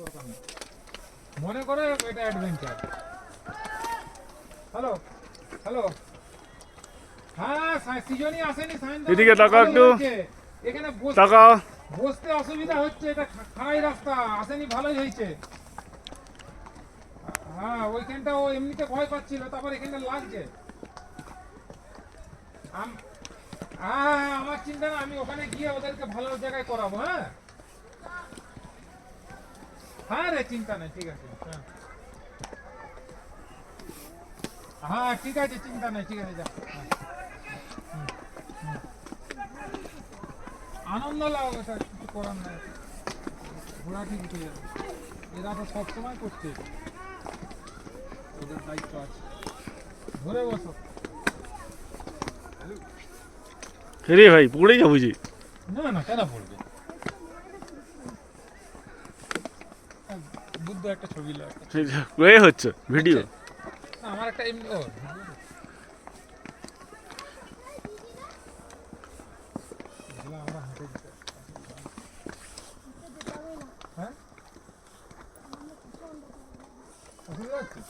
দরকার নেই। মনে করে এটা অ্যাডভেঞ্চার। হ্যালো হ্যালো, হ্যাঁ সৃজনই আসেনি, এদিকে তাকাও একটু, এখানে তাকাও। বসতে অসুবিধা হচ্ছে, এটা খাড়াই রাস্তা, আসেনি ভালোই হয়েছে। হ্যাঁ ওইখানটা ও এমনিতে ভয় পাচ্ছিল, তারপর এখানটা লাগছে। হ্যাঁ আমার চিন্তা না, আমি ওখানে গিয়ে ওদেরকে ভালো জায়গায় করাবো। হ্যাঁ হ্যাঁ রে, চিন্তা নেই, ঠিক আছে। হ্যাঁ হ্যাঁ ঠিক আছে, চিন্তা নেই, ঠিক আছে, যা। আনন্দ লাভ, ওটা কিছু করার নাই, ঘোরা ঠিক উঠে যাবে। এরা তো সবসময় করছে, ওদের দায়িত্ব আছে। ধরে বসো। রে ভাই পড়ে যাবো যে। না না, কেন পড়বে? বুদ্ধ একটা ছবি হচ্ছে ভিডিও। আমার একটা এমনি ও আমরা হাঁটে দিতে, হ্যাঁ অসুবিধা হচ্ছে।